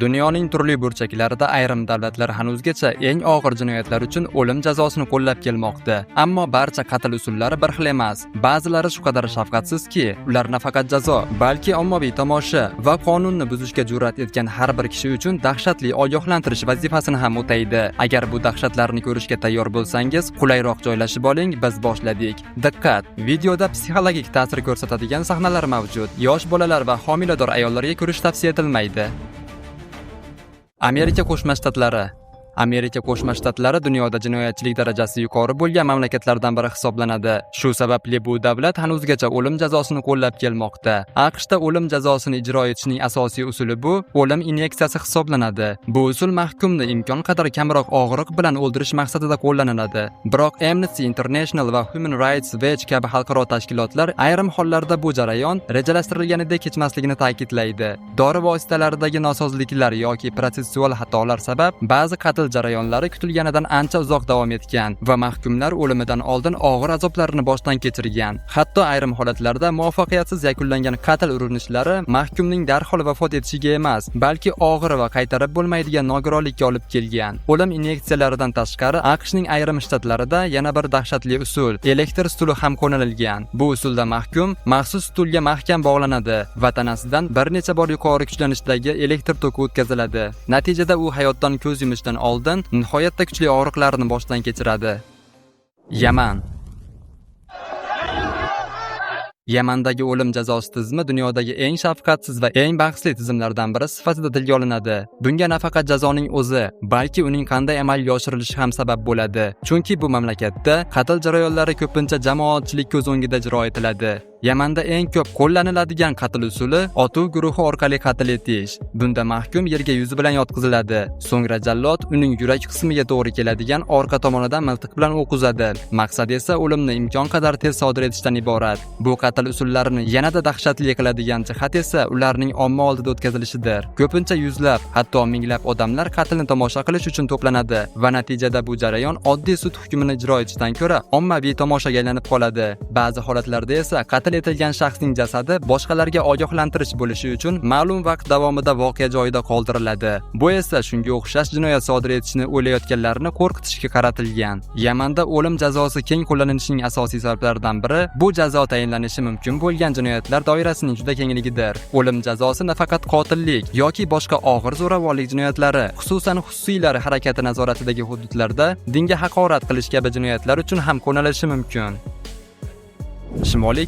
Dunyoning turli burchaklarida ayrim davlatlar hanuzgacha eng og'ir jinoyatlar uchun o'lim jazosini qo'llab kelmoqda. Ammo barcha qatl usullari bir xil emas. Ba'zilari shu qadar shafqatsizki, ular nafaqat jazo, balki ommaviy tomosha va qonunni buzishga jur'at etgan har bir kishi uchun dahshatli ogohlantirish vazifasini ham o'taydi. Agar bu dahshatlarni ko'rishga tayyor bo'lsangiz, qulayroq joylashib oling, biz boshladik. Diqqat! Videoda psixologik ta'sir ko'rsatadigan sahnalar mavjud. Yosh bolalar va homilador ayollarga ko'rish tavsiya etilmaydi. Amerika Qo'shma Shtatlari dunyoda jinoyatchilik darajasi yuqori bo'lgan mamlakatlardan biri hisoblanadi. Shu sababli bu davlat hanuzgacha o'lim jazosini qo'llab kelmoqda. AQShda o'lim jazosini ijro etishning asosiy usuli bu o'lim inyeksiyasi hisoblanadi. Bu usul mahkumni imkon qadar kamroq og'riq bilan o'ldirish maqsadida qo'llaniladi. Biroq Amnesty International va Human Rights Watch kabi xalqaro tashkilotlar ayrim hollarda bu jarayon rejalashtirilganidek kechmasligini ta'kidlaydi. Dori vositalaridagi nosozliklar yoki protsessual xatolar sabab ba'zi qatl jarayonlari kutilganidan ancha uzoq davom etgan va mahkumlar o'limidan oldin og'ir azoblarni boshdan kechirgan. Hatto ayrim holatlarda muvaffaqiyatsiz yakunlangan qatl urinishlari mahkumning darhol vafot etishiga emas, balki og'ir va qaytarib bo'lmaydigan nogironlikka olib kelgan. O'lim inyeksiyalaridan tashqari, AQShning ayrim shtatlarida yana bir dahshatli usul elektr stuli ham qo'llanilgan. Bu usulda mahkum maxsus stulga mahkam bog'lanadi va tanasidan bir necha bor yuqori kuchlanishdagi elektr toki o'tkaziladi. Natijada u hayotdan ko'z yumishdan oldin nihoyatda kuchli og'riqlarni boshdan kechiradi. Yamandagi o'lim jazosi tizimi dunyodagi eng shafqatsiz va eng bahsli tizimlardan biri sifatida tilga olinadi. Bunga nafaqat jazoning o'zi, balki uning qanday amalga oshirilishi ham sabab bo'ladi. Chunki bu mamlakatda qatl jarayonlari ko'pincha jamoatchilik ko'z o'ngida ijro etiladi. Yamanda eng ko'p qo'llaniladigan qatl usuli otuv guruhi orqali qatl etish. Bunda mahkum yerga yuzi bilan yotqiziladi. So'ngra jallod uning yurak qismiga to'g'ri keladigan orqa tomonidan miltiq bilan o'q uzadi. Maqsad esa o'limni imkon qadar tez sodir etishdan iborat. Bu qatl usullarini yanada dahshatli qiladigan jihat esa ularning omma oldida o'tkazilishidir. Ko'pincha yuzlab, hatto minglab odamlar qatlni tomosha qilish uchun to'planadi va natijada bu jarayon oddiy sud hukmini ijro etishdan ko'ra ommaviy tomoshaga aylanib qoladi. Ba'zi holatlarda esa qatl etilgan shaxsning jasadi boshqalarga ogohlantirish bo'lishi uchun ma'lum vaqt davomida voqea joyida qoldiriladi. Bu esa shunga o'xshash jinoyat sodir etishni o'ylayotganlarni qo'rqitishga qaratilgan. Yamanda o'lim jazosi keng qo'llanishining asosiy sabablaridan biri bu jazo tayinlanishi mumkin bo'lgan jinoyatlar doirasining juda kengligidir. O'lim jazosi nafaqat qotillik yoki boshqa og'ir zo'ravonlik jinoyatlari, xususan xususiylari harakati nazoratidagi hududlarda dinga haqorat qilish kabi jinoyatlar uchun ham qo'llanishi mumkin. Shimoliy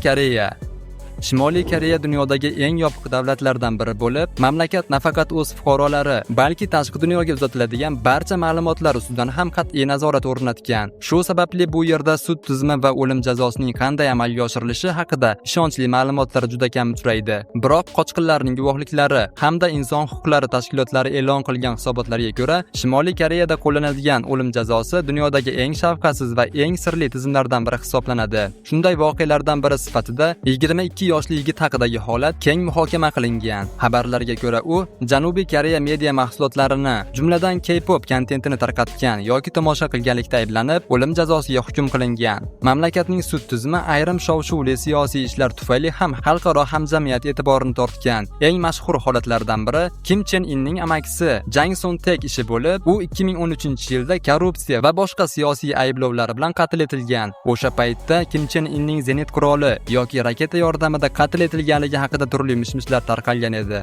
Koreya dunyodagi eng yopiq davlatlardan biri bo'lib, mamlakat nafaqat o'z fuqarolari, balki tashqi dunyoga uzatiladigan barcha ma'lumotlar ustidan ham qat'iy nazorat o'rnatgan. Shu sababli bu yerda sud tizimi va o'lim jazosining qanday amalga oshirilishi haqida ishonchli ma'lumotlar juda kam uchraydi. Biroq qochqinlarning guvohliklari hamda inson huquqlari tashkilotlari e'lon qilgan hisobotlarga ko'ra, Shimoliy Koreyada qo'llanadigan o'lim jazosi dunyodagi eng shafqatsiz va eng sirli tizimlardan biri hisoblanadi. Shunday voqealardan biri sifatida 22 yoshli yigit haqidagi holat keng muhokama qilingan. Xabarlarga ko'ra, u Janubiy Koreya media mahsulotlarini, jumladan K-pop kontentini tarqatgan yoki tomosha qilganlikda ayblanib, o'lim jazosiga hukm qilingan. Mamlakatning sud tizimi ayrim shov-shuvli siyosiy ishlar tufayli ham xalqaro hamjamiyat e'tiborini tortgan. Eng mashhur holatlardan biri Kim Chen Inning amakisi Jang Son-tek ishi bo'lib, u 2013-yilda korrupsiya va boshqa siyosiy ayblovlar bilan qatl etilgan. O'sha paytda Kim Chen Inning zenit quroli yoki raketa yordamida qatl etilganligi haqida turli mish-mishlar tarqalgan edi.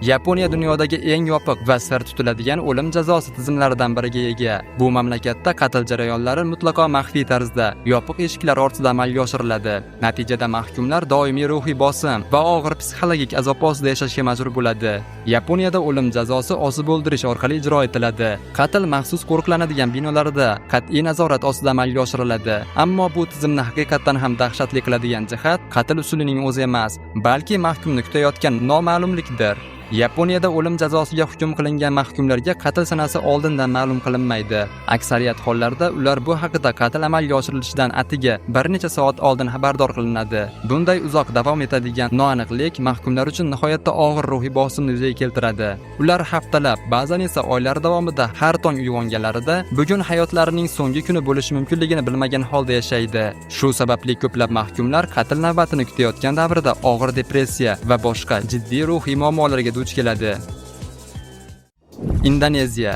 Yaponiya dunyodagi eng yopiq va sir tutiladigan o'lim jazosi tizimlaridan biriga ega. Bu mamlakatda qatl jarayonlari mutlaqo maxfiy tarzda, yopiq eshiklar ortida amalga oshiriladi. Natijada mahkumlar doimiy ruhiy bosim va og'ir psixologik azob ostida yashashga majbur bo'ladi. Yaponiyada o'lim jazosi osib o'ldirish orqali ijro etiladi. Qatl maxsus qo'riqlanadigan binolarda qat'iy nazorat ostida amalga oshiriladi. Ammo bu tizimni haqiqatan ham dahshatli qiladigan jihat qatl usulining o'zi emas, balki mahkumni kutayotgan noma'lumlikdir. Yaponiyada o'lim jazosiga hukm qilingan mahkumlarga qatl sanasi oldindan ma'lum qilinmaydi. Aksariyat hollarda ular bu haqida qatl amalga oshirilishidan atigi bir necha soat oldin xabardor qilinadi. Bunday uzoq davom etadigan noaniqlik mahkumlar uchun nihoyatda og'ir ruhiy bosimni yuzaga keltiradi. Ular haftalab, ba'zan esa oylar davomida har tong uyg'onganlarida bugun hayotlarining so'nggi kuni bo'lishi mumkinligini bilmagan holda yashaydi. Shu sababli ko'plab mahkumlar qatl navbatini kutayotgan davrda og'ir depressiya va boshqa jiddiy ruhiy muammolarga duch keladi. Indoneziya.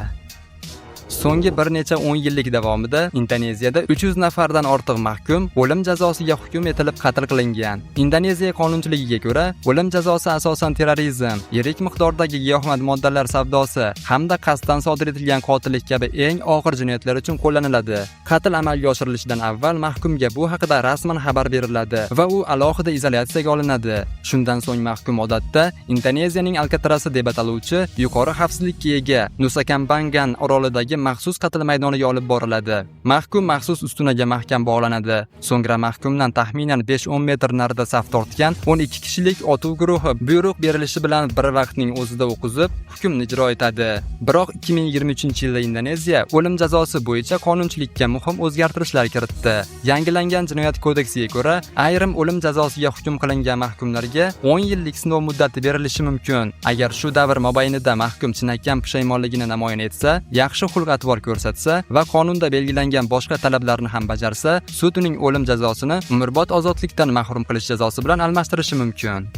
So'nggi bir necha 10 yillik davomida Indoneziyada 300 nafardan ortiq mahkum o'lim jazosiga hukm etilib qatl qilingan. Indoneziya qonunchiligiga ko'ra, o'lim jazosi asosan terrorizm, yirik miqdordagi giyohvand moddalar savdosi hamda qasddan sodir etilgan qotillik kabi eng og'ir jinoyatlar uchun qo'llaniladi. Qatl amalga oshirilishidan avval mahkumga bu haqida rasman xabar beriladi va u alohida izolyatsiyaga olinadi. Shundan so'ng mahkum odatda Indoneziyaning Alcatrasi deb ataluvchi yuqori xavfsizlikka ega Nusa Kambangan orolidagi maxsus qatl maydoniga olib boriladi. Mahkum maxsus ustunaga mahkam bog'lanadi. So'ngra mahkumdan taxminan 5-10 metr narida saf tortgan 12 kishilik otuv guruhi buyruq berilishi bilan bir vaqtning o'zida o'qizib, hukmni ijro etadi. Biroq 2023-yilda Indoneziya o'lim jazosi bo'yicha qonunchilikka muhim o'zgartirishlar kiritdi. Yangilangan jinoyat kodeksiga ko'ra, ayrim o'lim jazosiga hukm qilingan mahkumlarga 10 yillik sinov muddati berilishi mumkin. Agar shu davr mobaynida mahkum chinakam pushaymonligini namoyon etsa, yaxshi xulq-atvor ko'rsatsa va qonunda belgilangan boshqa talablarni ham bajarsa, sud uning o'lim jazosini umrbod ozodlikdan mahrum qilish jazosi bilan almashtirishi mumkin.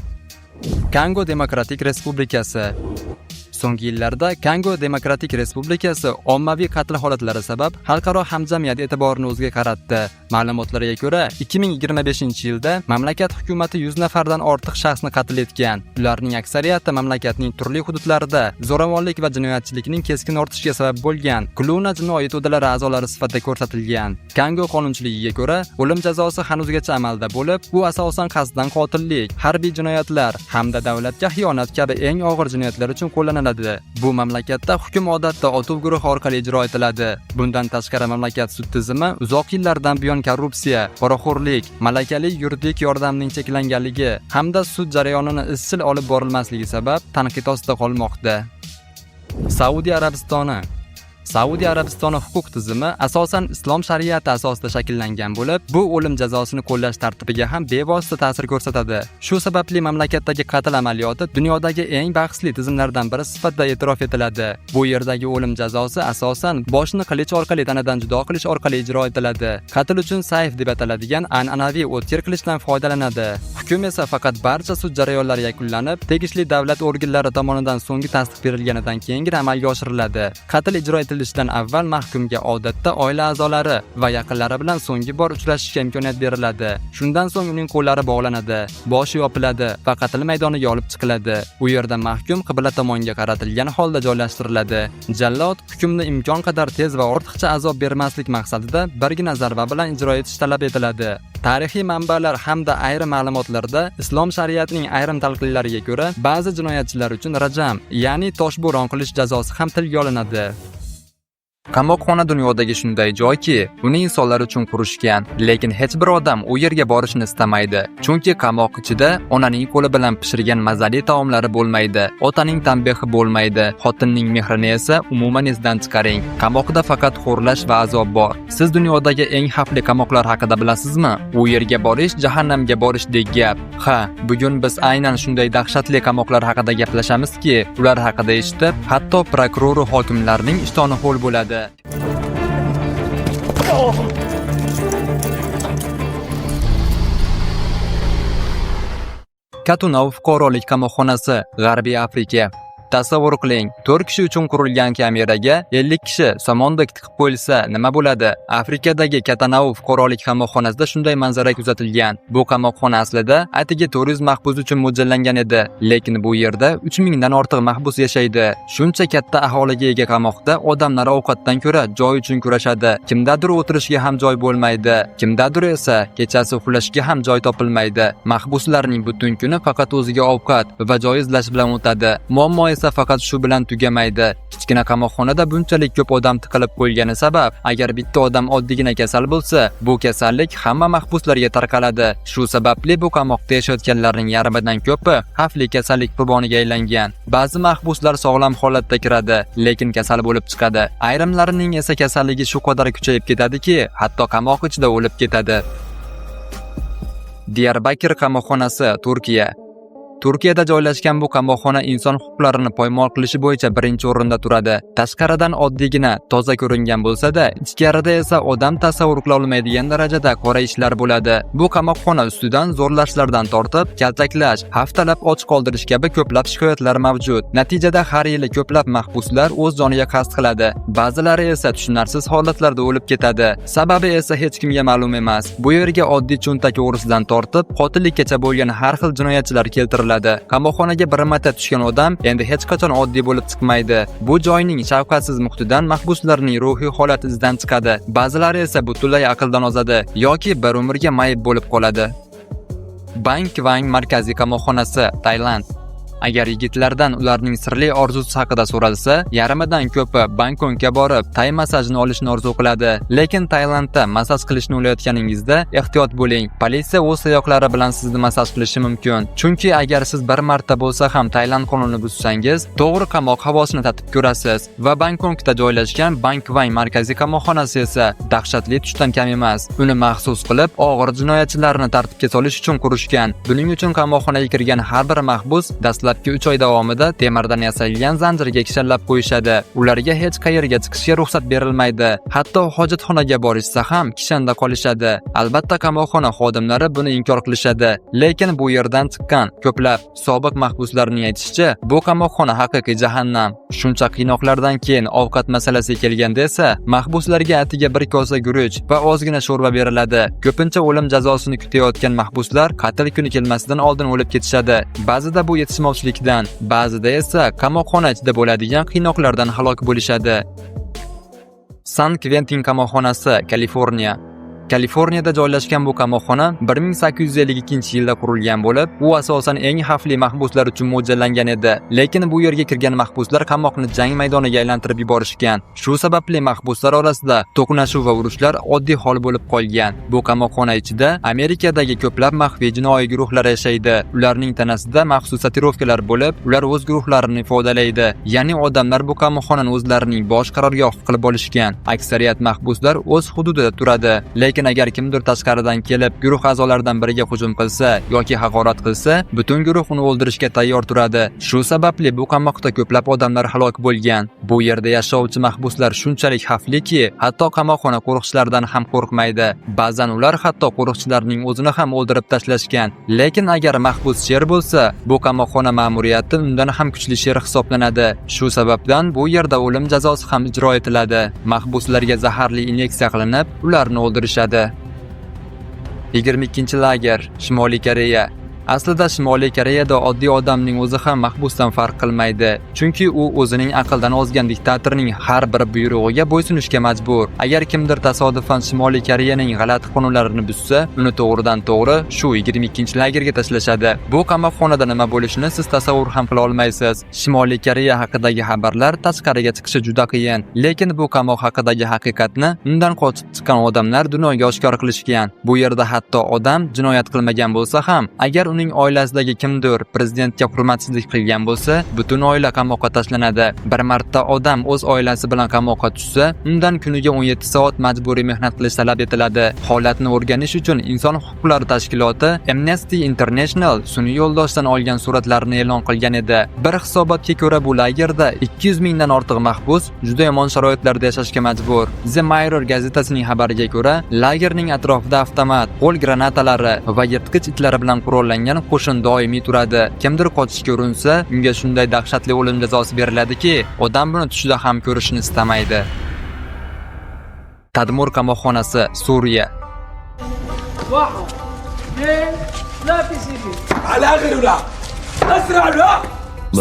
Kongo Demokratik Respublikasi. So'nggi yillarda Kongo Demokratik Respublikasi ommaviy qatl holatlari sabab xalqaro hamjamiyat e'tiborini o'ziga qaratdi. Ma'lumotlarga ko'ra, 2025-yilda mamlakat hukumatı 100 nafardan ortiq shaxsni qatl etgan. Ularning aksariyati mamlakatning turli hududlarida zo'ravonlik va jinoyatchilikning keskin ortishiga sabab bo'lgan Kluna jinoiy to'dalari a'zolari sifatida ko'rsatilgan. Kongo qonunchiligiga ko'ra, o'lim jazosi hanuzgacha amalda bo'lib, bu asosan qasddan qotillik, harbiy jinoyatlar hamda davlatga xiyonat kabi eng og'ir jinoyatlar uchun qo'llaniladi. Bu mamlakatda hukm odatda otuv guruhi orqali ijro etiladi. Bundan tashqari mamlakat sud tizimi uzoq yillardan buyon korrupsiya, poraxo'rlik, malakali yuridik yordamning cheklanganligi hamda sud jarayonini izchil olib borilmasligi sabab tanqid ostida qolmoqda. Saudiya Arabistoni huquq tizimi asosan islom shariati asosida shakllangan bo'lib, bu o'lim jazosini qo'llash tartibiga ham bevosita ta'sir ko'rsatadi. Shu sababli mamlakatdagi qatl amaliyoti dunyodagi eng bahsli tizimlardan biri sifatida e'tirof etiladi. Bu yerdagi o'lim jazosi asosan boshni qilich orqali tanadan judo qilish orqali ijro etiladi. Qatl uchun sayf deb ataladigan an'anaviy o'tkir qilichdan foydalanadi. Hukm esa faqat barcha sud jarayonlari yakunlanib, tegishli davlat organlari tomonidan so'nggi tasdiq berilganidan keyingina amalga oshiriladi. Qatl ijro etilishdan avval mahkumga odatda oila a'zolari va yaqinlari bilan so'nggi bor uchrashishga imkoniyat beriladi. Shundan so'ng uning qo'llari bog'lanadi, boshi yopiladi va qatl maydoniga olib chiqiladi. U yerda mahkum qibla tomonga qaratilgan holda joylashtiriladi. Jallod hukmni imkon qadar tez va ortiqcha azob bermaslik maqsadida birgina zarba bilan ijro etish talab etiladi. Tarixiy manbalar hamda ayrim ma'lumotlarda islom shariatining ayrim talqinlariga ko'ra, ba'zi jinoyatchilar uchun rajam, ya'ni toshbo'ron qilish jazosi ham tilga olinadi. Qamoqxona dunyodagi shunday joyki, uni insonlar uchun qurishgan, lekin hech bir odam u yerga borishni istamaydi. Chunki qamoq ichida onaning qo'li bilan pishirgan mazali taomlari bo'lmaydi, otaning tanbehi bo'lmaydi, xotinning mehrini esa umuman esdan chiqaring. Qamoqda faqat xo'rlash va azob bor. Siz dunyodagi eng xavfli qamoqlar haqida bilasizmi? U yerga borish jahannamga borishdek gap. Ha, bugun biz aynan shunday dahshatli qamoqlar haqida gaplashamizki, ular haqida eshitib, hatto prokuror va hokimlarning ishtoni ho'l bo'ladi. Katunov fuqarolik qamoqxonasi, G'arbiy Afrika. Tasavvur qiling, 4 kishi uchun qurilgan kameraga 50 kishi somondek tiqib qo'yilsa nima bo'ladi? Afrikadagi Katunov fuqarolik qamoqxonasida shunday manzara kuzatilgan. Bu qamoqxona aslida atigi 400 mahbus uchun mo'ljallangan edi, lekin bu yerda 3000 dan ortiq mahbus yashaydi. Shuncha katta aholiga ega qamoqda odamlar ovqatdan ko'ra joy uchun kurashadi. Kimdadir o'tirishga ham joy bo'lmaydi, kimdadir esa kechasi uxlashga ham joy topilmaydi. Mahbuslarning butun kuni faqat o'ziga ovqat va joy izlash bilan o'tadi. Muammo esa faqat shu bilan tugamaydi. Kichkina qamoqxonada bunchalik ko'p odam tiqilib qo'yilgani sabab, agar bitta odam oddiygina kasal bo'lsa, bu kasallik hamma mahbuslarga tarqaladi. Shu sababli bu qamoqda yashayotganlarning yarmidan ko'pi xavfli kasallik qurboniga aylangan. Ba'zi mahbuslar sog'lom holatda kiradi, lekin kasal bo'lib chiqadi. Ayrimlarining esa kasalligi shu qadar kuchayib ketadiki, hatto qamoq ichida o'lib ketadi. Diyarbakir qamoqxonasi, Turkiya. Turkiyada joylashgan bu qamoqxona inson huquqlarini poymol qilishi bo'yicha birinchi o'rinda turadi. Tashqaridan oddiygina, toza ko'ringan bo'lsa-da, ichkarida esa odam tasavvur qila olmaydigan darajada qora ishlar bo'ladi. Bu qamoqxona ustidan zo'rlashlardan tortib, kaltaklash, haftalab och qoldirish kabi ko'plab shikoyatlar mavjud. Natijada har yili ko'plab mahbuslar o'z joniga qasd qiladi. Ba'zilari esa tushunarsiz holatlarda o'lib ketadi. Sababi esa hech kimga ma'lum emas. Bu yerga oddiy cho'ntak o'g'risidan tortib, qotillikkacha bo'lgan har xil jinoyatchilar keltiriladi. Qamoqxonaga bir marta tushgan odam endi hech qachon oddiy bo'lib chiqmaydi. Bu joyning shafqatsiz muhitidan mahbuslarning ruhiy holati izdan chiqadi. Ba'zilari esa butunlay aqldan ozadi yoki bir umrga mayib bo'lib qoladi. Bang Kvang markaziy qamoqxonasi, Tailand. Agar yigitlardan ularning sirli orzusi haqida so'ralsa, yarmidan ko'pi Bangkokga borib, tay masajini olishni orzu qiladi. Lekin Tailandda masaj qilishni o'ylayotganingizda ehtiyot bo'ling. Politsiya o'z oyoqlari bilan sizni masaj qilishi mumkin. Chunki agar siz bir marta bo'lsa ham Tailand qonunini buzsangiz, to'g'ri qamoq havosini tatib ko'rasiz. Va Bangkokda joylashgan Bang Kvang markaziy qamoqxonasi esa dahshatli tushdan kam emas. Uni maxsus qilib, og'ir jinoyatchilarni tartibga solish uchun qurishgan. Buning uchun qamoqxonaga kirgan har bir mahbus dastlabki 3 oy davomida temirdan yasalgan zanjirga kishallab qo'yishadi. Ularga hech qayerga chiqishga ruxsat berilmaydi. Hatto hojatxonaga borishsa ham kishanda qolishadi. Albatta qamoqxona xodimlari buni inkor qilishadi. Lekin bu yerdan chiqqan ko'plab sobiq mahbuslarning aytishicha, bu qamoqxona haqiqiy jahannam. Shuncha qiynoqlardan keyin ovqat masalasiga kelganda esa mahbuslarga atiga bir kosa guruch va ozgina sho'rva beriladi. Ko'pincha o'lim jazosini kutayotgan mahbuslar qatl kuni kelmasidan oldin o'lib ketishadi. Ba'zida bu yetishmovchilikdan, ba'zida esa qamoqxona ichida bo'ladigan qiynoqlardan halok bo'lishadi. San Quentin qamoqxonasi, Kaliforniya. Kaliforniyada joylashgan bu qamoqxona 1852-yilda qurilgan bo'lib, u asosan eng xavfli mahbuslar uchun mo'ljallangan edi. Lekin bu yerga kirgan mahbuslar qamoqni jang maydoniga aylantirib yuborishgan. Shu sababli mahbuslar orasida to'qnashuv va urushlar oddiy hol bo'lib qolgan. Bu qamoqxona ichida Amerikadagi ko'plab maxfiy jinoiy guruhlar yashaydi. Ularning tanasida maxsus tatuirovkalar bo'lib, ular o'z guruhlarini ifodalaydi. Ya'ni odamlar bu qamoqxonani o'zlarining bosh qarorgohi qilib olishgan. Aksariyat mahbuslar o'z hududida turadi. Lekin agar kimdir tashqaridan kelib, guruh a'zolaridan biriga hujum qilsa yoki haqorat qilsa, butun guruh uni o'ldirishga tayyor turadi. Shu sababli bu qamoqda ko'plab odamlar halok bo'lgan. Bu yerda yashovchi mahbuslar shunchalik xavfliki, hatto qamoqxona qo'riqchilaridan ham qo'rqmaydi. Ba'zan ular hatto qo'riqchilarning o'zini ham o'ldirib tashlashgan. Lekin agar mahbus sher bo'lsa, bu qamoqxona ma'muriyati undan ham kuchli sher hisoblanadi. Shu sababdan bu yerda o'lim jazosi ham ijro etiladi. Mahbuslarga zaharli inyeksiya qilinib, ularni o'ldirishadi. 22-lager, Shimoliy Koreya. Aslida Shimoliy Koreyada oddiy odamning o'zi ham mahbusdan farq qilmaydi. Chunki u o'zining aqldan ozgan diktatorning har bir buyrug'iga bo'ysunishga majbur. Agar kimdir tasodifan Shimoliy Koreyaning g'alati qonunlarini buzsa, uni to'g'ridan to'g'ri shu 22-lagerga tashlashadi. Bu qamoqxonada nima bo'lishini siz tasavvur ham qila olmaysiz. Shimoliy Koreya haqidagi xabarlar tashqariga chiqishi juda qiyin. Lekin bu qamoq haqidagi haqiqatni undan qochib chiqqan odamlar dunyoga oshkor qilishgan. Bu yerda hatto odam jinoyat qilmagan bo'lsa ham, agar uning oilasidagi kimdir prezidentga hurmatsizlik qilgan bo'lsa, butun oila qamoqqa tashlanadi. Bir marta odam o'z oilasi bilan qamoqqa tushsa, undan kuniga 17 soat majburiy mehnat qilish talab etiladi. Holatni o'rganish uchun inson huquqlari tashkiloti Amnesty International sun'iy yo'ldoshdan olgan suratlarni e'lon qilgan edi. Bir hisobotga ko'ra, bu lagerda 200 mingdan ortiq mahbus juda yomon sharoitlarda yashashga majbur. The Mirror gazetasining xabariga ko'ra, lagerning atrofida avtomat, qo'l granatalari va yirtqich itlari bilan qurollangan qo'shin doimiy turadi. Kimdir qochishga urinsa, unga shunday dahshatli o'lim jazosi beriladiki, odam buni tushida ham ko'rishni istamaydi. Tadmur qamoqxonasi, Suriya.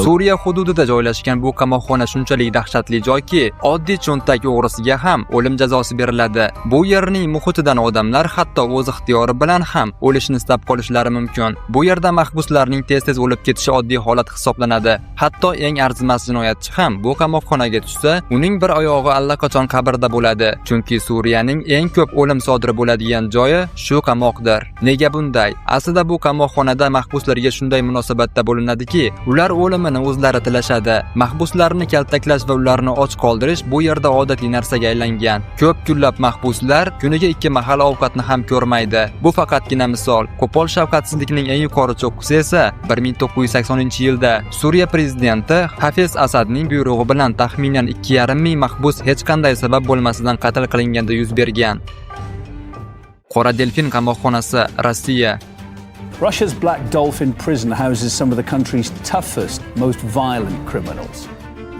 Suriya hududida joylashgan bu qamoqxona shunchalik dahshatli joyki, oddiy cho'ntak o'g'risiga ham o'lim jazosi beriladi. Bu yerning muhitidan odamlar hatto o'z ixtiyori bilan ham o'lishni istab qolishlari mumkin. Bu yerda mahbuslarning tez-tez o'lib ketishi oddiy holat hisoblanadi. Hatto eng arzimas jinoyatchi ham bu qamoqxonaga tushsa, uning bir oyog'i allaqachon qabrda bo'ladi. Chunki Suriyaning eng ko'p o'lim sodir bo'ladigan joyi shu qamoqdir. Nega bunday? Aslida bu qamoqxonada mahbuslarga shunday munosabatda bo'linadiki, ular o'limini o'zlari tilashadi. Mahbuslarni kaltaklash va ularni och qoldirish bu yerda odatiy narsaga aylangan. Ko'p kunlab mahbuslar kuniga 2 mahal ovqatni ham ko'rmaydi. Bu faqatgina misol. Qo'pol shafqatsizlikning eng yuqori cho'qqisi esa 1980-yilda Suriya prezidenti Hafiz Asadning buyrug'i bilan taxminan 2,5 ming mahbus hech qanday sabab bo'lmasidan qatl qilinganda yuz bergan. Qora delfin qamoqxonasi, Rossiya. Russia's Black Dolphin prison houses some of the country's toughest, most violent criminals.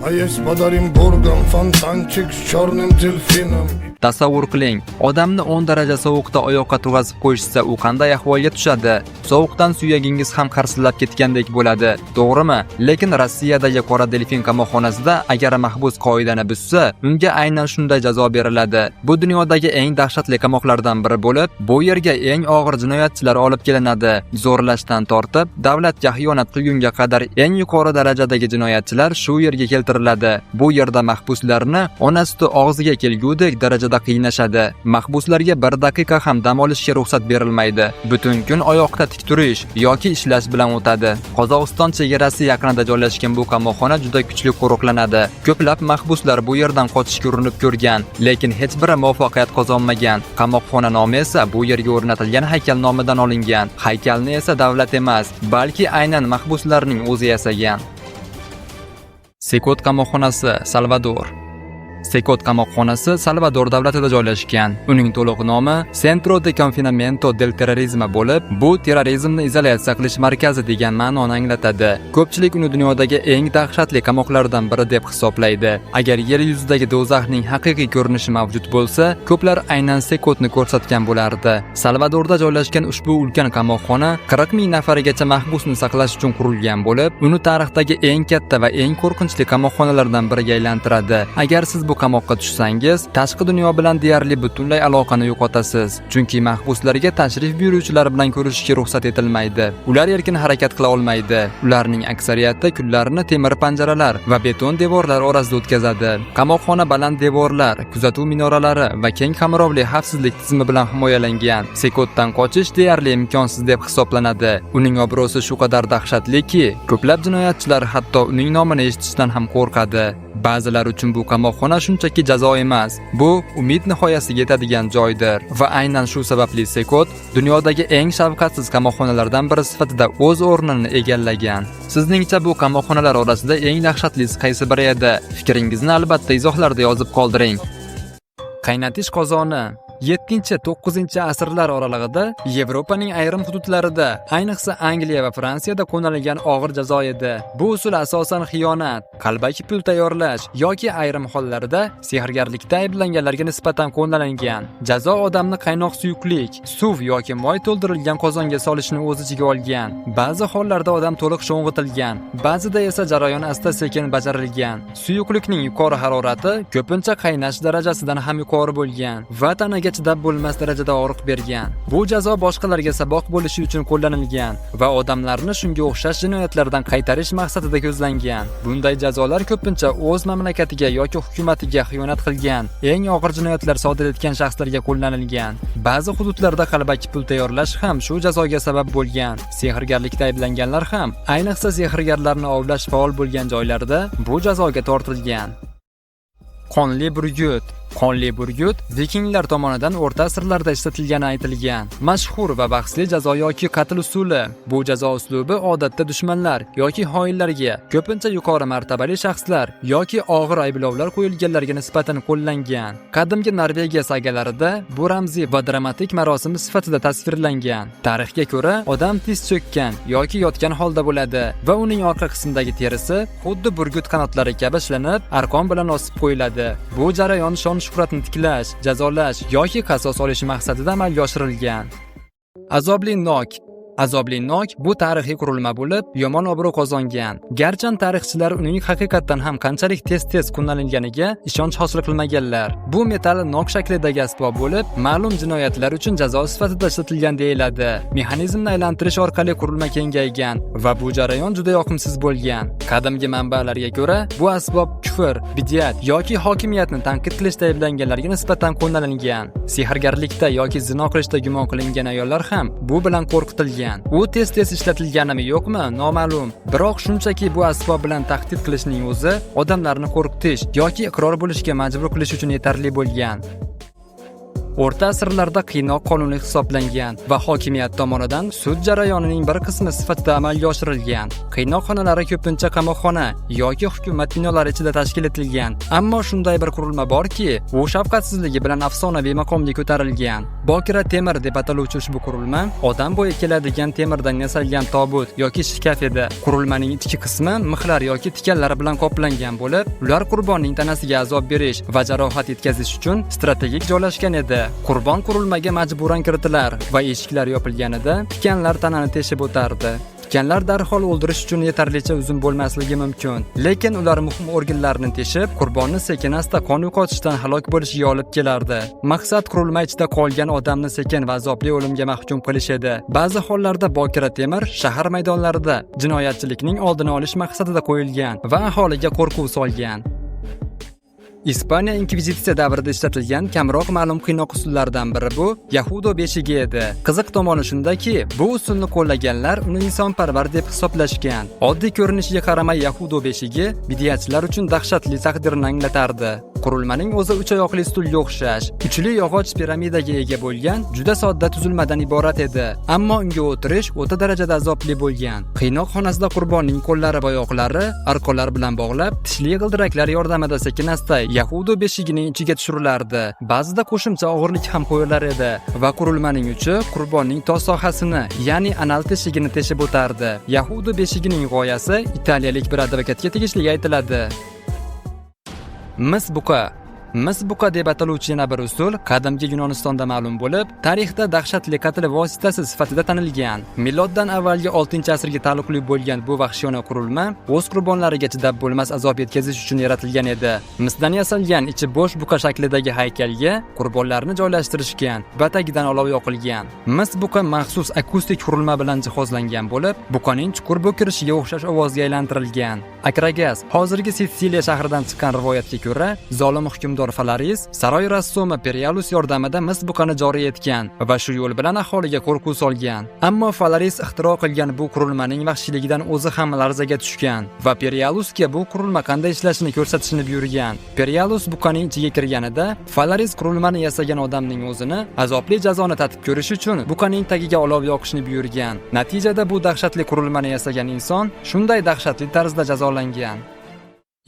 А есть подарим бургам фонтанчик с черным дельфином. Tasavvur qiling, odamni 10 daraja sovuqda oyoqqa turg'azib qo'yishsa, u qanday ahvolga tushadi? Sovuqdan suyagingiz ham qarsillab ketgandek bo'ladi, to'g'rimi? Lekin Rossiyadagi Qora delfin qamoqxonasida agar mahbus qoidani buzsa, unga aynan shunday jazo beriladi. Bu dunyodagi eng dahshatli qamoqlardan biri bo'lib, bu yerga eng og'ir jinoyatchilar olib kelinadi. Zo'rlashdan tortib, davlatga xiyonat qilgunga qadar eng yuqori darajadagi jinoyatchilar shu yerga keltiriladi. Bu yerda mahbuslarni ona suti og'ziga kelgudek darajada qiynashadi. Mahbuslarga 1 daqiqa ham dam olishga ruxsat berilmaydi. Butun kun oyoqda tik turish yoki ishlash bilan o'tadi. Qozog'iston chegarasi yaqinida joylashgan bu qamoqxona juda kuchli qo'riqlanadi. Ko'plab mahbuslar bu yerdan qochishga urinib ko'rgan, lekin hech biri muvaffaqiyat qozonmagan. Qamoqxona nomi esa bu yerga o'rnatilgan haykal nomidan olingan. Haykalni esa davlat emas, balki aynan mahbuslarning o'zi yasagan. Sekot qamoqxonasi, Salvador. Sekot qamoqxonasi Salvador davlatida joylashgan. Uning to'liq nomi Centro de Confinamiento del Terrorismo bo'lib, bu terrorizmni izolyatsiya qilish markazi degan ma'noni anglatadi. Ko'pchilik uni dunyodagi eng dahshatli qamoqlardan biri deb hisoblaydi. Agar yer yuzidagi do'zaxning haqiqiy ko'rinishi mavjud bo'lsa, ko'plar aynan Sekotni ko'rsatgan bo'lardi. Salvadorda joylashgan ushbu ulkan qamoqxona 40 ming nafargacha mahbusni saqlash uchun qurilgan bo'lib, uni tarixdagi eng katta va eng qo'rqinchli qamoqxonalardan biriga aylantiradi. Agar siz bu qamoqqa tushsangiz, tashqi dunyo bilan deyarli butunlay aloqani yo'qotasiz. Chunki mahbuslarga tashrif buyuruvchilar bilan ko'rishishga ruxsat etilmaydi. Ular erkin harakat qila olmaydi. Ularning aksariyati kunlarini temir panjaralar va beton devorlar orasida o'tkazadi. Qamoqxona baland devorlar, kuzatuv minoralari va keng qamrovli xavfsizlik tizimi bilan himoyalangan. Sekotdan qochish deyarli imkonsiz deb hisoblanadi. Uning obro'si shu qadar dahshatliki, ko'plab jinoyatchilar hatto uning nomini eshitishdan ham qo'rqadi. Ba'zilar uchun bu qamoqxona shunchaki jazo emas, bu umid nihoyasiga yetadigan joydir va aynan shu sababli Sekot dunyodagi eng shafqatsiz qamoqxonalardan biri sifatida o'z o'rnini egallagan. Sizningcha bu qamoqxonalar orasida eng dahshatlisi qaysi biri edi? Fikringizni albatta izohlarda yozib qoldiring. Qaynatish qozoni. 7-9 asrlar oralig'ida Yevropaning ayrim hududlarida, ayniqsa Angliya va Fransiyada qo'llanilgan og'ir jazo edi. Bu usul asosan xiyonat, qalbaki pul tayyorlash yoki ayrim hollarda sehrgarlikda ayblanganlarga nisbatan qo'llanilgan. Jazo odamni qaynoq suyuqlik, suv yoki moy to'ldirilgan qozonga solishni o'z ichiga olgan. Ba'zi hollarda odam to'liq sho'ng'itilgan, ba'zida esa jarayon asta-sekin bajarilgan. Suyuqlikning yuqori harorati ko'pincha qaynash darajasidan ham yuqori bo'lgan va tanaga chidab bo'lmas darajada og'riq bergan. Bu jazo boshqalarga saboq bo'lishi uchun qo'llanilgan va odamlarni shunga o'xshash jinoyatlardan qaytarish maqsadida ko'zlangan. Bunday jazolar ko'pincha o'z mamlakatiga yoki hukumatiga xiyonat qilgan, eng og'ir jinoyatlar sodir etgan shaxslarga qo'llanilgan. Ba'zi hududlarda qalbaki pul tayyorlash ham shu jazoga sabab bo'lgan. Sehrgarlikda ayblanganlar ham, ayniqsa sehrgarlarni ovlash faol bo'lgan joylarda bu jazoga tortilgan. Qonli burgut. Qonli burgut vikinglar tomonidan o'rta asrlarda ishlatilgani aytilgan. Mashhur va bahsli jazo yoki qatl usuli. Bu jazo uslubi odatda dushmanlar yoki xoinlarga, ko'pincha yuqori martabali shaxslar yoki og'ir ayblovlar qo'yilganlarga nisbatan qo'llangan. Qadimgi Norvegiya sagalarida bu ramziy va dramatik marosim sifatida tasvirlangan. Tarixga ko'ra, odam tiz cho'kkan yoki yotgan holda bo'ladi va uning orqa qismidagi terisi xuddi burgut qanotlari kabi ishlanib, arqon bilan osib qo'yiladi. Bu jarayon shuhratni tiklash, jazolash yoki qasos olish maqsadida amalga oshirilgan. Azobli nok. Azobli nok bu tarixiy qurilma bo'lib, yomon obro' qozongan. Garchi tarixchilar uning haqiqatan ham qanchalik tez kullanilganiga ishonch hosil qilmaganlar. Bu metall nok shaklidagi asbob bo'lib, ma'lum jinoyatlar uchun jazo sifatida ishlatilgan deyiladi. Mexanizmni aylantirish orqali qurilma kengaygan va bu jarayon juda yoqimsiz bo'lgan. Qadimgi manbalarga ko'ra, bu asbob kufr, bid'at yoki hokimiyatni tanqid qilishda ayblanganlarga nisbatan qo'llanilgan. Sehrgarlikda yoki zino qilishda gumon qilingan ayollar ham bu bilan qo'rqitilgan. U tez ishlatilganmi yo'qmi noma'lum. Biroq shunchaki bu asbob bilan tahdid qilishning o'zi odamlarni qo'rqitish yoki iqror bo'lishga majbur qilish uchun yetarli bo'lgan. O'rta asrlarda qiynoq qonuniy hisoblangan va hokimiyat tomonidan sud jarayonining bir qismi sifatida amalga oshirilgan. Qiynoq xonalari ko'pincha qamoqxona yoki hukumat binolari ichida tashkil etilgan. Ammo shunday bir qurilma borki, u shafqatsizligi bilan afsonaviy maqomga ko'tarilgan. Bokira temir deb ataluvchi ushbu qurilma odam bo'yi keladigan temirdan yasalgan tobut yoki shkaf edi. Qurilmaning ichki qismi mixlar yoki tikanlar bilan qoplangan bo'lib, ular qurbonning tanasiga azob berish va jarohat yetkazish uchun strategik joylashgan edi. Qurbon qurilmaga majburan kiritilar va eshiklar yopilganida tikanlar tanani teshib o'tardi. Tikanlar darhol o'ldirish uchun yetarlicha uzun bo'lmasligi mumkin, lekin ular muhim organlarni teshib, qurbonni sekin-asta qon yo'qotishdan halok bo'lishiga olib kelardi. Maqsad qurilma ichida qolgan odamni sekin va azobli o'limga mahkum qilish edi. Ba'zi hollarda bokira temir shahar maydonlarida jinoyatchilikning oldini olish maqsadida qo'yilgan va aholiga qo'rquv solgan. Ispaniya inkvizitsiya davrida ishlatilgan kamroq ma'lum qiynoq usullaridan biri bu Yahudo beshigi edi. Qiziq tomoni shundaki, bu usulni qo'llaganlar uni insonparvar deb hisoblashgan. Oddiy ko'rinishiga qaramay Yahudo beshigi bid'atchilar uchun dahshatli taqdirni anglatardi. Qurilmaning o'zi 3 oyoqli stulga o'xshash, uchli yog'och piramidaga ega bo'lgan, juda sodda tuzilmadan iborat edi. Ammo unga o'tirish o'ta darajada azobli bo'lgan. Qiynoq xonasida qurbonning qo'llari va oyoqlari arqonlar bilan bog'lab, tishli g'ildiraklar yordamida sekin-asta Yahudo beshigining ichiga tushirilardi. Ba'zida qo'shimcha og'irlik ham qo'yilar edi va qurilmaning uchi qurbonning tos sohasini, ya'ni anal teshigini teshib o'tardi. Yahudo beshigining g'oyasi italiyalik bir advokatga tegishli aytiladi. Mis buqa deb ataluvchi yana bir usul qadimgi Yunonistonda ma'lum bo'lib, tarixda dahshatli qatl vositasi sifatida tanilgan. Miloddan avvalgi 6-asrga taalluqli bo'lgan bu vahshiyona qurilma o'z qurbonlariga chidab bo'lmas azob yetkazish uchun yaratilgan edi. Misdan yasalgan ichi bo'sh buqa shaklidagi haykalga qurbonlarni joylashtirishgan va tagidan olov yoqilgan. Mis buqa maxsus akustik qurilma bilan jihozlangan bo'lib, buqaning chuqur bo'kirishiga o'xshash ovozga aylantirilgan. Akragas, hozirgi Sitsiliya shahridan chiqqan rivoyatga ko'ra, zolim hukmdor Falaris saroy rassomi Perialus yordamida mis buqani joriy etgan va shu yo'l bilan aholiga qo'rquv solgan. Ammo Falaris ixtiro qilgan bu qurilmaning vahshiyligidan o'zi ham larzaga tushgan va Perialusga bu qurilma qanday ishlashini ko'rsatishni buyurgan. Perialus buqaning ichiga kirganida Falaris qurilmani yasagan odamning o'zini azobli jazoni tatib ko'rish uchun buqaning tagiga olov yoqishni buyurgan. Natijada bu dahshatli qurilmani yasagan inson shunday dahshatli tarzda jazolangan.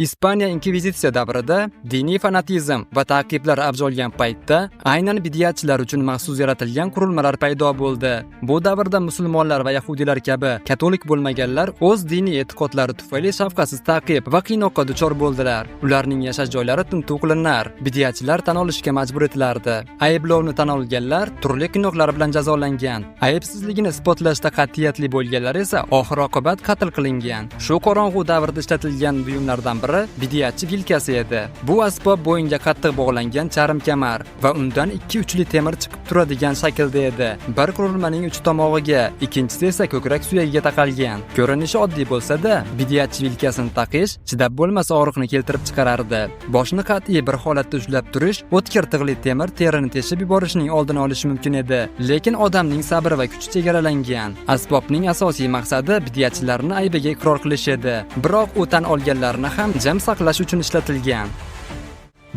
Ispaniya inkvizitsiya davrida diniy fanatizm va ta'qiblar avj olgan paytda aynan bid'atchilar uchun maxsus yaratilgan qurilmalar paydo bo'ldi. Bu davrda musulmonlar va yahudiylar kabi katolik bo'lmaganlar o'z diniy e'tiqodlari tufayli shafqatsiz ta'qib va qiynoqqa duchor bo'ldilar. Ularning yashash joylari tintuv qilinar, bid'atchilar tan olishga majbur etilardi. Ayblovni tan olganlar turli qiynoqlar bilan jazolangan. Aybsizligini isbotlashda qat'iyatli bo'lganlar esa oxir-oqibat qatl qilingan. Shu qorong'u davrda ishlatilgan buyumlardan bid'atchi vilkasi edi. Bu asbob bo'yinga qattiq bog'langan charm kamar va undan 2 uchli temir chiqib turadigan shaklda edi. Bir qurilmaning uch tomog'iga, ikkinchisi esa ko'krak suyagiga taqalgan. Ko'rinishi oddiy bo'lsa-da, bid'atchi vilkasini taqish chidab bo'lmas og'riqni keltirib chiqarardi. Boshni qat'iy bir holatda ushlab turish o'tkir tig'li temir terini teshib yuborishning oldini olish mumkin edi. Lekin odamning sabri va kuchi chegaralangan. Asbobning asosiy maqsadi bid'atchilarni aybiga iqror qilish edi. Biroq u tan olganlarni ham jam saqlash uchun ishlatilgan.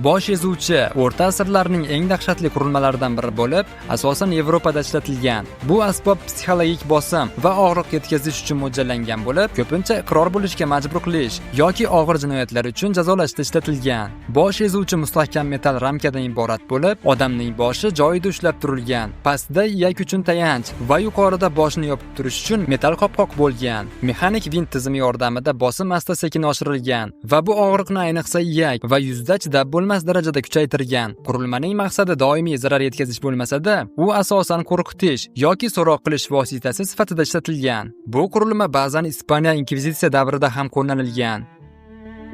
Bosh ezuvchi o'rta asrlarning eng dahshatli qurilmalaridan biri bo'lib, asosan Yevropada ishlatilgan. Bu asbob psixologik bosim va og'riq yetkazish uchun mo'ljallangan bo'lib, ko'pincha iqror bo'lishga majbur qilish yoki og'ir jinoyatlar uchun jazolashda ishlatilgan. Bosh ezuvchi mustahkam metal ramkadan iborat bo'lib, odamning boshi joyida ushlab turilgan. Pastda iyak uchun tayanch va yuqorida boshni yopib turish uchun metal qopqoq bo'lgan. Mexanik vint tizimi yordamida bosim asta-sekin oshirilgan va bu og'riqni ayniqsa iyak va yuzda chidab bo'lmas bo'lmas darajada kuchaytirgan. Qurilmaning maqsadi doimiy zarar yetkazish bo'lmasa-da, u asosan qo'rqitish yoki so'roq qilish vositasi sifatida ishlatilgan. Bu qurilma ba'zan Ispaniya inkvizitsiya davrida ham qo'llanilgan.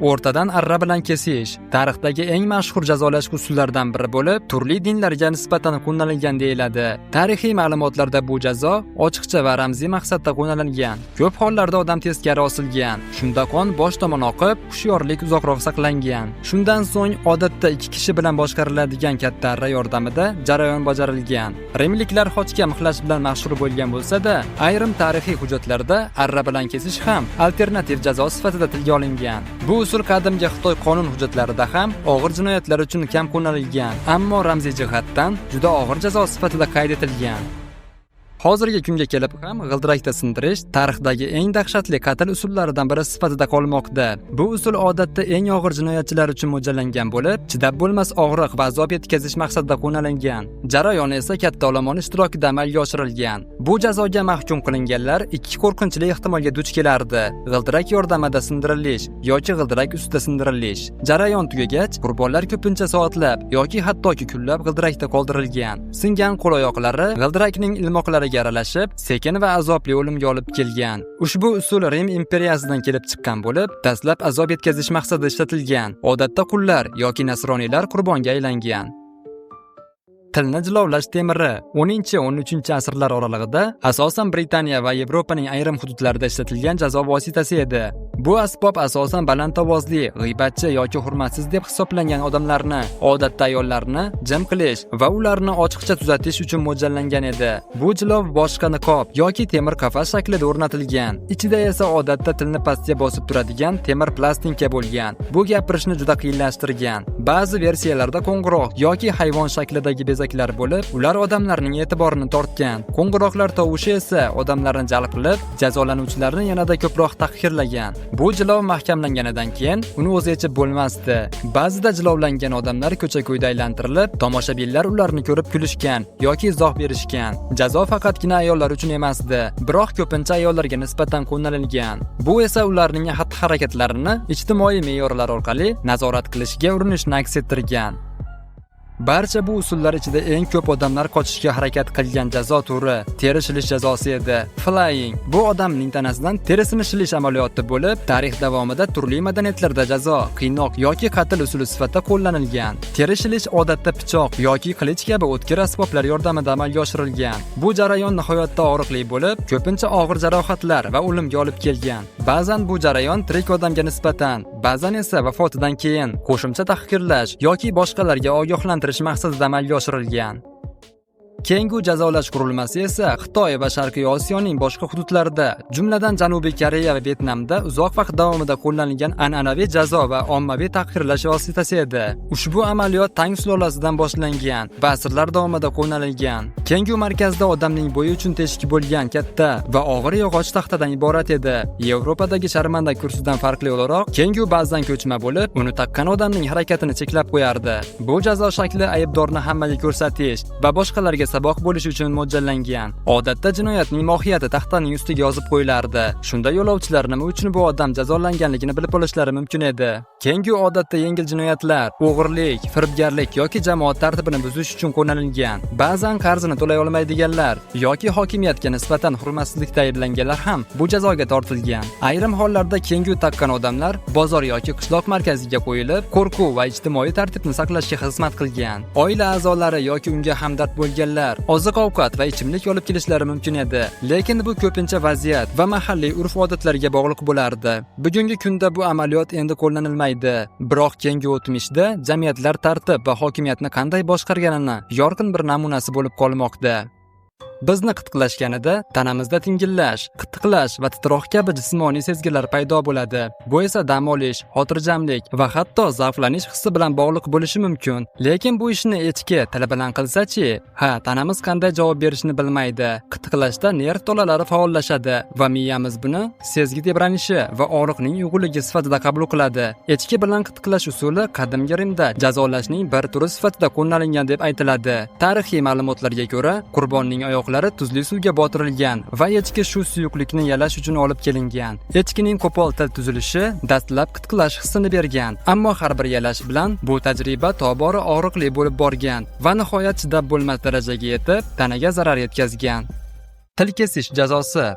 O'rtadan arra bilan kesish tarixdagi eng mashhur jazolash usullaridan biri bo'lib, turli dinlarga nisbatan qo'llanilgan deyiladi. Tarixiy ma'lumotlarda bu jazo ochiqcha va ramziy maqsadda qo'llanilgan. Ko'p hollarda odam teskari osilgan. Shunda qon bosh tomon oqib, hushyorlik uzoqroq saqlangan. Shundan so'ng odatda 2 kishi bilan boshqariladigan katta arra yordamida jarayon bajarilgan. Rimliklar xochga mixlash bilan mashhur bo'lgan bo'lsa-da, ayrim tarixiy hujjatlarda arra bilan kesish ham alternativ jazo sifatida tilga olingan. Bu usul qadimgi Xitoy qonun hujjatlarida ham og'ir jinoyatlar uchun kam qo'llanilgan, ammo ramziy jihatdan juda og'ir jazo sifatida qayd etilgan. Hozirgi kunga kelib ham g'ildirakda sindirish tarixdagi eng dahshatli qatl usullaridan biri sifatida qolmoqda. Bu usul odatda eng og'ir jinoyatchilar uchun mo'ljallangan bo'lib, chidab bo'lmas og'riq va azob yetkazish maqsadida qo'llanilgan. Jarayon esa katta olomon ishtirokida amalga oshirilgan. Bu jazoga mahkum qilinganlar ikki qo'rqinchli ehtimolga duch kelardi: g'ildirak yordamida sindirilish yoki g'ildirak ustida sindirilish. Jarayon tugagach, qurbonlar ko'pincha soatlab yoki hattoki kunlab g'ildirakda qoldirilgan. Singan qo'l-oyoqlari g'ildirakning ilmoqlari aralashib, sekin va azobli o'limga olib kelgan. Ushbu usul Rim imperiyasidan kelib chiqqan bo'lib, dastlab azob yetkazish maqsadida ishlatilgan. Odatda qullar yoki nasroniylar qurbonga aylangan. Tilni jilovlash temiri 10-13 asrlar oralig'ida asosan Britaniya va Yevropaning ayrim hududlarida ishlatilgan jazo vositasi edi. Bu asbob asosan baland ovozli, g'iybatchi yoki hurmatsiz deb hisoblangan odamlarni, odatda ayollarni jim qilish va ularni ochiqcha tuzatish uchun mo'ljallangan edi. Bu jilov boshqa niqob yoki temir qafas shaklida o'rnatilgan. Ichida esa odatda tilni pastga bosib turadigan temir plastinka bo'lgan. Bu gapirishni juda qiyinlashtirgan. Ba'zi versiyalarda qo'ng'iroq yoki hayvon shaklidagi bezaklar bo'lib, ular odamlarning e'tiborini tortgan. Qo'ng'iroqlar tovushi esa odamlarni jalb qilib, jazolanuvchilarni yanada ko'proq tahqirlagan. Bu jilov mahkamlanganidan keyin uni o'zi yechib bo'lmasdi. Ba'zida jilovlangan odamlar ko'cha-ko'yda aylantirilib, tomoshabinlar ularni ko'rib kulishgan yoki izoh berishgan. Jazo faqatgina ayollar uchun emasdi, biroq ko'pincha ayollarga nisbatan qo'llanilgan. Bu esa ularning xatti-harakatlarini ijtimoiy me'yorlar orqali nazorat qilishga urinishni aks ettirgan. Barcha bu usullar ichida eng ko'p odamlar qochishga harakat qilgan jazo turi teri shilish jazosi edi. Flying bu odamning tanasidan terisini shilish amaliyoti bo'lib, tarix davomida turli madaniyatlarda jazo, qiynoq yoki qatl usuli sifatida qo'llanilgan. Teri shilish odatda pichoq yoki qilich kabi o'tkir asboblar yordamida amalga oshirilgan. Bu jarayon nihoyatda og'riqli bo'lib, ko'pincha og'ir jarohatlar va o'limga olib kelgan. Ba'zan bu jarayon tirik odamga nisbatan, ba'zan esa vafotidan keyin qo'shimcha tahqirlash yoki boshqalarga ogohlantirish maqsadida amalga oshirilgan. Keyingi jazolash qurilmasi esa Xitoy va Sharqiy Osiyoning boshqa hududlarida, jumladan Janubiy Koreya va Vyetnamda uzoq vaqt davomida qo'llanilgan an'anaviy jazo va ommaviy tahqirlash vositasi edi. Ushbu amaliyot Tang sulolasidan boshlangan va asrlar davomida qo'llanilgan. Kengu markazida odamning bo'yi uchun teshik bo'lgan katta va og'ir yog'och taxtadan iborat edi. Yevropadagi sharmanda kursidan farqli o'laroq, kengu ba'zan ko'chma bo'lib, uni taqqan odamning harakatini cheklab qo'yardi. Bu jazo shakli aybdorni hammaga ko'rsatish va boshqalarga saboq bo'lish uchun mo'ljallangan. Odatda jinoyatning mohiyati taxtaning ustiga yozib qo'yilardi. Shunda yo'lovchilar nima uchun bu odam jazolanganligini bilib olishlari mumkin edi. Keyingi odatda yengil jinoyatlar, o'g'irlik, firibgarlik yoki jamoat tartibini buzish uchun qo'llanilgan. Ba'zan qarzini to'lay olmaydiganlar yoki hokimiyatga nisbatan hurmatsizlikda ayblanganlar ham bu jazoga tortilgan. Ayrim hollarda keyingi taqqan odamlar bozor yoki qishloq markaziga qo'yilib, qo'rquv va ijtimoiy tartibni saqlashga xizmat qilgan. Oila a'zolari yoki unga hamdard bo'lganlar oziq-ovqat va ichimlik olib kelishlari mumkin edi. Lekin bu ko'pincha vaziyat va mahalliy urf-odatlarga bog'liq bo'lardi. Bugungi kunda bu amaliyot endi qo'llanilmaydi. Biroq keyingi o'tmishda jamiyatlar tartib va hokimiyatni qanday boshqarganini yorqin bir namunasi bo'lib qolmoqda. Bizni qitqlashganida tanamizda tingillash, qittiqlash va titroq kabi jismoniy sezgilar paydo bo'ladi. Bu esa dam olish, xotirjamlik va hatto zavqlanish hissi bilan bog'liq bo'lishi mumkin. Lekin bu ishni echki tili bilan qilsa-chi? Tanamiz qanday javob berishni bilmaydi. Qittiqlashda nerv tolalari faollashadi va miyamiz buni sezgi tebranishi va og'riqning uyg'unligi sifatida qabul qiladi. Echki bilan qittiqlash usuli qadimgi Rimda jazolashning bir turi sifatida qo'llanilgan deb aytiladi. Tarixiy ma'lumotlarga ko'ra, qurbonning oyoq oyoqlari tuzli suvga botirilgan va echki shu suyuqlikni yalash uchun olib kelingan. Echkining qo'pol til tuzilishi dastlab qitqilash hissini bergan, ammo har bir yalash bilan bu tajriba tobora og'riqli bo'lib borgan va nihoyat chidab bo'lmas darajaga yetib, tanaga zarar yetkazgan. Til kesish jazosi.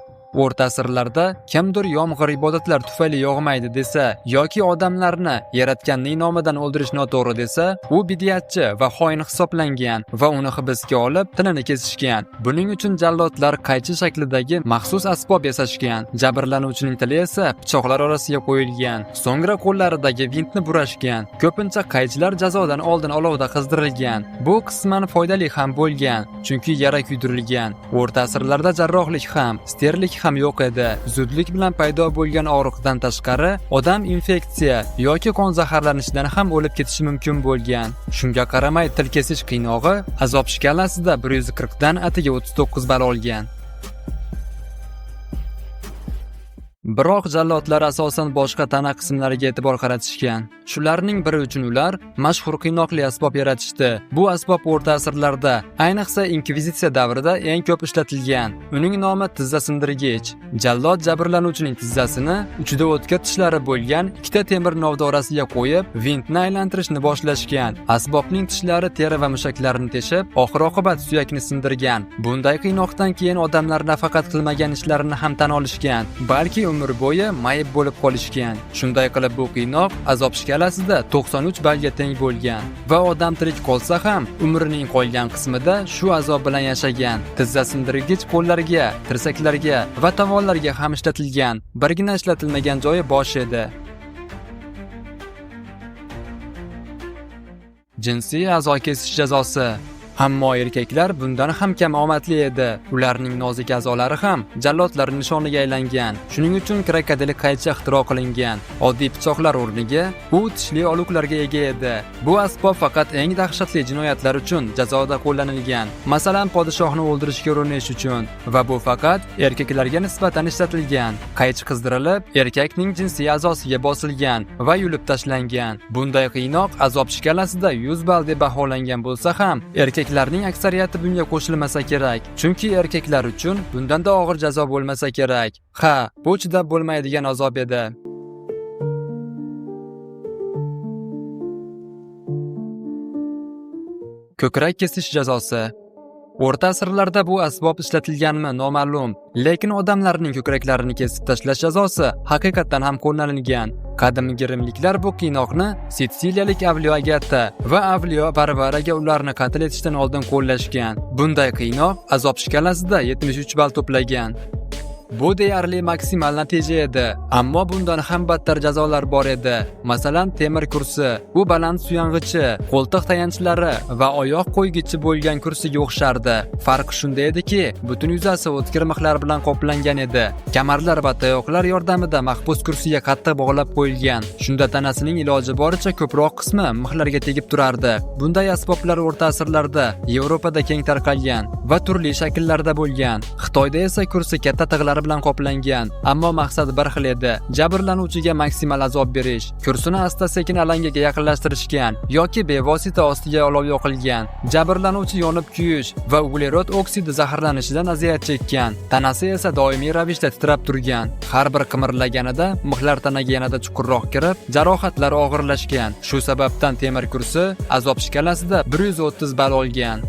O'rta asrlarda kimdir yomg'ir ibodatlar tufayli yog'maydi desa yoki odamlarni yaratganning nomidan o'ldirish noto'g'ri desa, u bid'atchi va xoin hisoblangan va uni hibsga olib tilini kesishgan. Buning uchun jallodlar qaychi shaklidagi maxsus asbob yasashgan. Jabrlanuvchining tili esa pichoqlar orasiga qo'yilgan. So'ngra qo'llaridagi vintni burashgan. Ko'pincha qaychilar jazodan oldin olovda qizdirilgan. Bu qisman foydali ham bo'lgan, chunki yara kuydirilgan. O'rta asrlarda jarrohlik ham, sterillik ham yo'q edi. Zudlik bilan paydo bo'lgan og'riqdan tashqari, odam infeksiya yoki qon zaharlanishidan ham o'lib ketishi mumkin bo'lgan. Shunga qaramay, til kesish qiynog'i azob shkalasida 140 dan atiga 39 ball olgan. Biroq jallodlar asosan boshqa tana qismlariga e'tibor qaratishgan. Shularning biri uchun ular mashhur qiynoqli asbob yaratishdi. Bu asbob o'rta asrlarda, ayniqsa inkvizitsiya davrida eng ko'p ishlatilgan. Uning nomi tizza sindirgich. Jallod jabrlanuvchining tizzasini uchida o'tkir tishlari bo'lgan ikkita temir novda orasiga qo'yib, vintni aylantirishni boshlashgan. Asbobning tishlari teri va mushaklarni teshib, oxir-oqibat suyakni sindirgan. Bunday qiynoqdan keyin odamlar nafaqat qilmagan ishlarini ham tan olishgan, balki umr bo'yi mayib bo'lib qolishgan. Shunday qilib bu qiynoq azob shkalasida 93 ballga teng bo'lgan va odam tirik qolsa ham umrining qolgan qismida shu azob bilan yashagan. Tizza sindirgich qo'llarga, tirsaklarga va tovonlarga ham ishlatilgan. Birgina ishlatilmagan joyi bosh edi. Jinsiy a'zo kesish jazosi. Ammo erkaklar bundan ham kam omadli edi. Ularning nozik a'zolari ham jallodlar nishoniga aylangan. Shuning uchun krokodil qaychi ixtiro qilingan. Oddiy pichoqlar o'rniga u tishli oluklarga ega edi. Bu asbob faqat eng dahshatli jinoyatlar uchun jazoda qo'llanilgan. Masalan, podshohni o'ldirishga urinish uchun va bu faqat erkaklarga nisbatan ishlatilgan. Qaychi qizdirilib, erkakning jinsiy a'zosiga bosilgan va yulib tashlangan. Bunday qiynoq azob shkalasida 100 ball deb baholangan bo'lsa ham, erkaklarning aksariyati bunga qo'shilmasa kerak. Chunki erkaklar uchun bundan-da og'ir jazo bo'lmasa kerak. Ha, bu chidab bo'lmaydigan azob edi. Ko'krak kesish jazosi. O'rta asrlarda bu asbob ishlatilganmi noma'lum, lekin odamlarning ko'kraklarini kesib tashlash jazosi haqiqatan ham qo'llanilgan. Qadimgi rimliklar bu qiynoqni Sitsiliyalik avliyo Agata va avliyo Barbaraga ularni qatl etishdan oldin qo'llashgan. Bunday qiynoq azob shkalasida 73 ball to'plagan. Bu deyarli maksimal natija edi, ammo bundan ham battar jazolar bor edi. Masalan, temir kursi, u baland suyang'ichi, qo'ltiq tayanchlari va oyoq qo'ygichi bo'lgan kursiga o'xshardi. Farqi shunda ediki, butun yuzasi o'tkir mixlar bilan qoplangan edi. Kamarlar va tayoqlar yordamida mahbus kursiga qattiq bog'lab qo'yilgan. Shunda tanasining iloji boricha ko'proq qismi mixlarga tegib turardi. Bunday asboblar o'rta asrlarda Yevropada keng tarqalgan va turli shakllarda bo'lgan. Xitoyda esa kursi katta tig'lar bilan qoplangan, ammo maqsad bir xil edi: jabrlanuvchiga maksimal azob berish. Kursini asta-sekin alangaga yaqinlashtirishgan yoki bevosita ostiga olov yoqilgan. Jabrlanuvchi yonib kuyish va uglerod oksidi zaharlanishidan aziyat chekkan. Tanasi esa doimiy ravishda titrab turgan. Har bir qimirlaganida mixlar tanaga yanada chuqurroq kirib, jarohatlar og'irlashgan. Shu sababdan temir kursi azob shkalasida 130 ball olgan.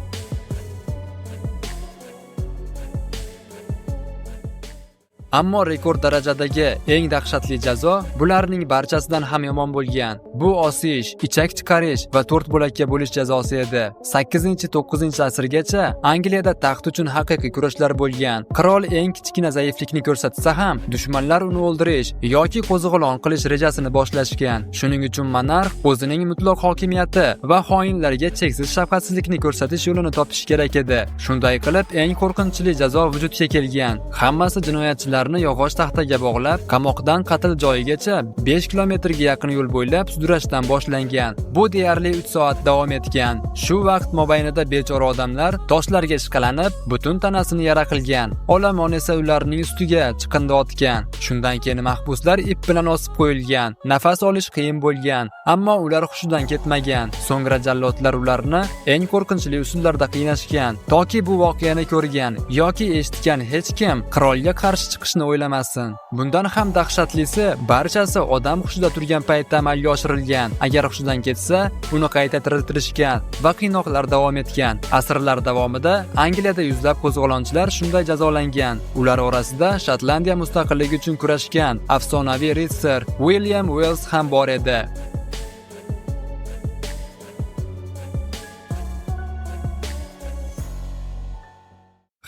Ammo rekord darajadagi eng dahshatli jazo bularning barchasidan ham yomon bo'lgan. Bu osish, ichak chiqarish va 4 bo'lakka bo'lish jazosi edi. 8-9 asrgacha Angliyada taxt uchun haqiqiy kurashlar bo'lgan. Qirol eng kichkina zaiflikni ko'rsatsa ham, dushmanlar uni o'ldirish yoki qo'zg'olon qilish rejasini boshlashgan. Shuning uchun monarx o'zining mutlaq hokimiyati va xoinlarga cheksiz shafqatsizlikni ko'rsatish yo'lini topish kerak edi. Shunday qilib, eng qo'rqinchli jazo vujudga kelgan. Hammasi jinoyatchilar ularni yog'och taxtaga bog'lab, qamoqdan qatl joyigacha 5 kilometrga yaqin yo'l bo'ylab sudrashdan boshlangan. Bu deyarli 3 soat davom etgan. Shu vaqt mobaynida bechora odamlar toshlarga ishqalanib, butun tanasini yara qilgan. Olomon esa ularning ustiga chiqindi otgan. Shundan keyin mahbuslar ip bilan osib qo'yilgan. Nafas olish qiyin bo'lgan, ammo ular hushidan ketmagan. So'ngra jallodlar ularni eng qo'rqinchli usullarda qiynashgan, toki bu voqeani ko'rgan yoki eshitgan hech kim qirolga qarshi chiqishni o'ylamasin. Bundan ham dahshatlisi, barchasi odam hushida turgan paytda amalga oshirilgan. Agar hushidan ketsa, uni qayta tiriltirishgan va qiynoqlar davom etgan. Asrlar davomida Angliyada yuzlab qo'zg'olonchilar shunday jazolangan. Ular orasida Shotlandiya mustaqilligi uchun kurashgan afsonaviy ritsar William Wells ham bor edi.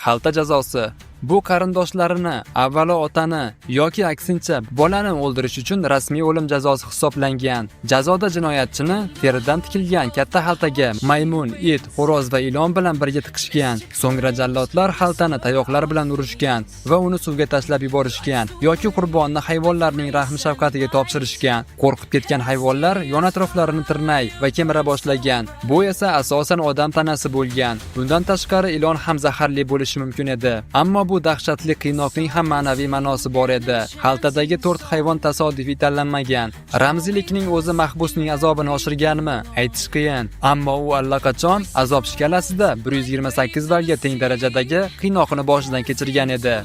Xalta jazosi. Bu qarindoshlarini, avvalo otani yoki aksincha bolani o'ldirish uchun rasmiy o'lim jazosi hisoblangan. Jazoda jinoyatchini teridan tikilgan katta xaltaga maymun, it, xo'roz va ilon bilan birga tiqishgan. So'ngra jallodlar xaltani tayoqlar bilan urishgan va uni suvga tashlab yuborishgan yoki qurbonni hayvonlarning rahm shafqatiga topshirishgan. Qo'rqib ketgan hayvonlar yon atroflarini tirnay va kemira boshlagan. Bu esa asosan odam tanasi bo'lgan. Bundan tashqari ilon ham zaharli bo'lishi mumkin edi. Ammo bu dahshatli qiynoqning ham ma'naviy ma'nosi bor edi. Xaltadagi 4 hayvon tasodifiy tanlanmagan. Ramziylikning o'zi mahbusning azobini oshirganmi? Aytish qiyin. Ammo u allaqachon azob shkalasida 128 balga teng darajadagi qiynoqni boshidan kechirgan edi.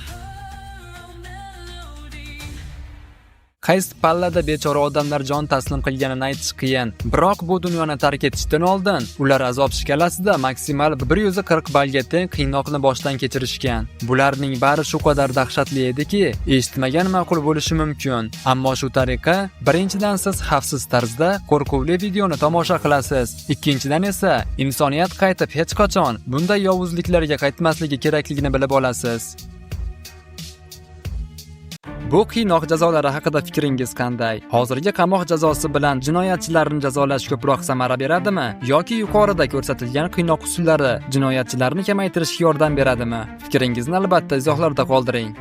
Qaysi pallada bechora odamlar jon taslim qilganini aytish qiyin. Biroq bu dunyoni tark etishdan oldin ular azob shkalasida maksimal 140 balga teng qiynoqni boshdan kechirishgan. Bularning bari shu qadar dahshatli ediki, eshitmagan ma'qul bo'lishi mumkin. Ammo shu tariqa, birinchidan siz xavfsiz tarzda qo'rquvli videoni tomosha qilasiz. Ikkinchidan esa insoniyat qaytib hech qachon bunday yovuzliklarga qaytmasligi kerakligini bilib olasiz. Bu qiynoq jazolari haqida fikringiz qanday? Hozirgi qamoq jazosi bilan jinoyatchilarni jazolash ko'proq samara beradimi? Yoki yuqorida ko'rsatilgan qiynoq usullari jinoyatchilarni kamaytirishga yordam beradimi? Fikringizni albatta izohlarda qoldiring.